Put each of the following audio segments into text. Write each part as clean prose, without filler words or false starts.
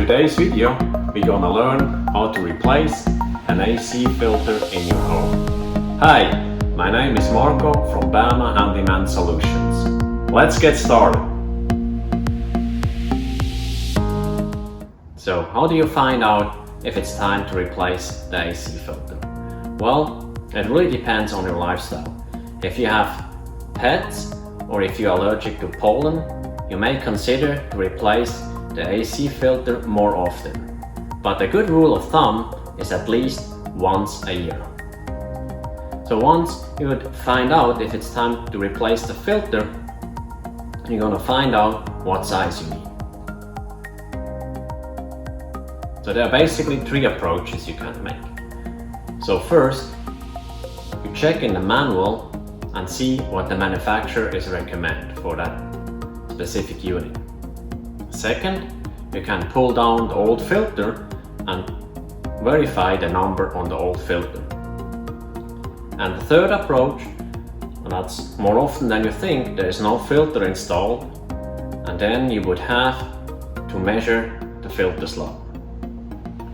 today's video, we're gonna learn how to replace an AC filter in your home. Hi, my name is Marco from Bama Handyman Solutions. Let's get started. So, how do you find out if it's time to replace the AC filter? Well, it really depends on your lifestyle. If you have pets or if you're allergic to pollen, you may consider to replace the AC filter more often. But a good rule of thumb is at least once a year. So once you would find out if it's time to replace the filter, you're gonna find out what size you need. So there are basically three approaches you can make. So first, you check in the manual and see what the manufacturer is recommend for that specific unit. Second, you can pull down the old filter and verify the number on the old filter. And the third approach, and that's more often than you think, there is no filter installed, and then you would have to measure the filter slot.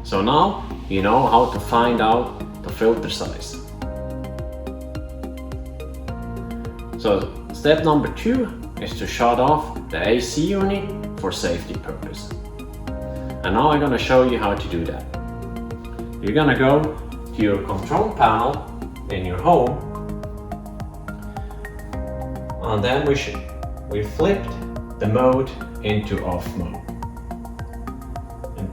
So now you know how to find out the filter size. So step number 2 is to shut off the AC unit for safety purpose. And now I'm going to show you how to do that. You're going to go to your control panel in your home, and then we flipped the mode into off mode. And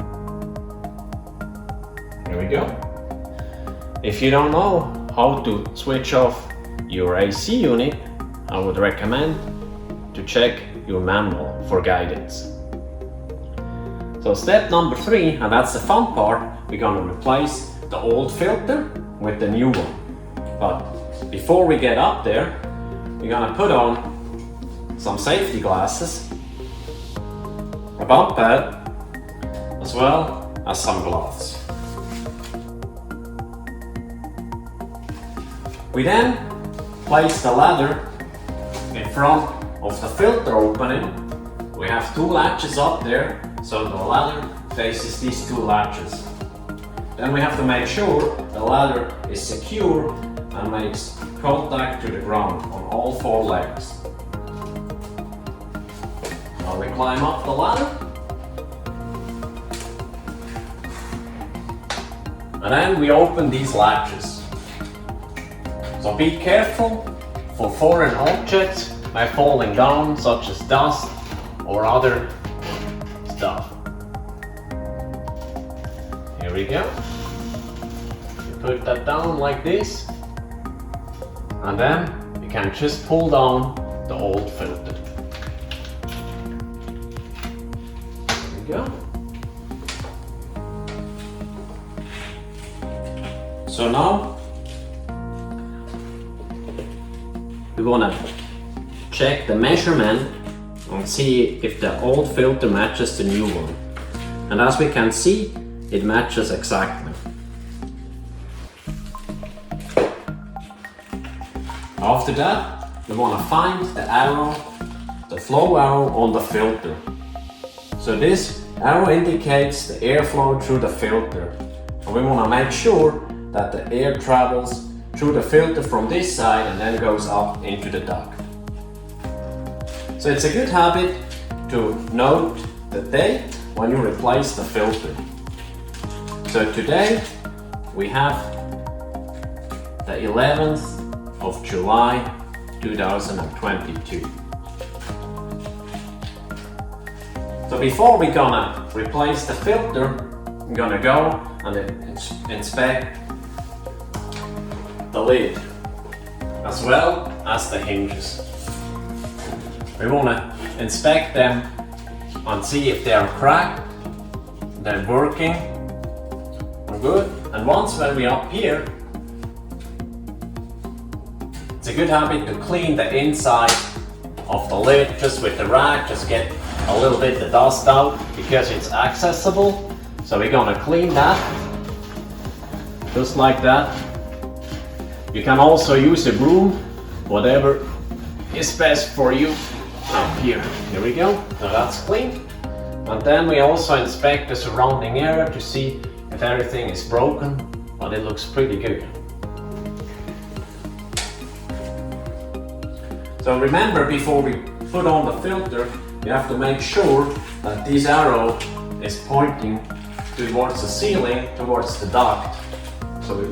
there we go. If you don't know how to switch off your AC unit, I would recommend to check your manual for guidance. So step number 3, and that's the fun part, we're going to replace the old filter with the new one. But before we get up there, we're going to put on some safety glasses, a bump pad, as well as some gloves. We then place the ladder in front of the filter opening. We have 2 latches up there, so the ladder faces these 2 latches. Then we have to make sure the ladder is secure and makes contact to the ground on all 4 legs. Now we climb up the ladder, and then we open these latches. So be careful for foreign objects by falling down, such as dust or other stuff. Here we go. You put that down like this, and then you can just pull down the old filter. There we go. So now we want to check the measurement and see if the old filter matches the new one. And as we can see, it matches exactly. After that, we want to find the arrow, the flow arrow on the filter. So this arrow indicates the airflow through the filter. And we want to make sure that the air travels through the filter from this side and then goes up into the duct. So it's a good habit to note the date when you replace the filter. So today we have the 11th of July 2022. So before we're gonna replace the filter, I'm gonna go and inspect the lid as well as the hinges. We want to inspect them and see if they are cracked, they're working, we're good. And once when we're up here, it's a good habit to clean the inside of the lid just with the rag, just get a little bit of the dust out because it's accessible. So we're going to clean that, just like that. You can also use a broom, whatever is best for you. Up here we go. Now that's clean. And then we also inspect the surrounding area to see if everything is broken, but it looks pretty good. So remember, before we put on the filter, you have to make sure that this arrow is pointing towards the ceiling, towards the duct. So we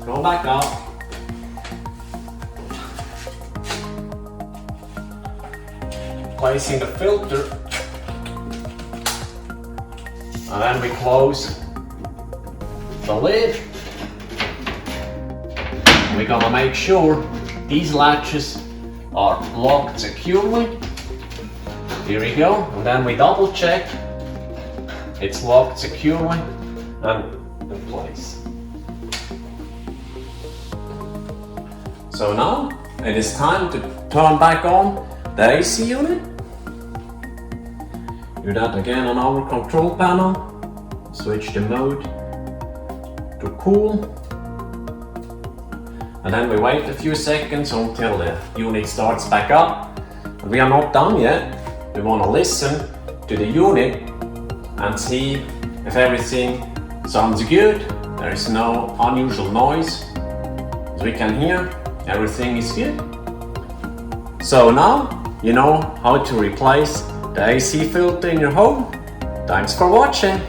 go back up. Placing the filter. And then we close the lid. We're gonna make sure these latches are locked securely. Here we go. And then we double check. It's locked securely and in place. So now it is time to turn back on the AC unit. Do that again on our control panel. Switch the mode to cool. And then we wait a few seconds until the unit starts back up. And we are not done yet. We want to listen to the unit and see if everything sounds good. There is no unusual noise. As we can hear, everything is good. So now you know how to replace the AC filter in your home. Thanks for watching.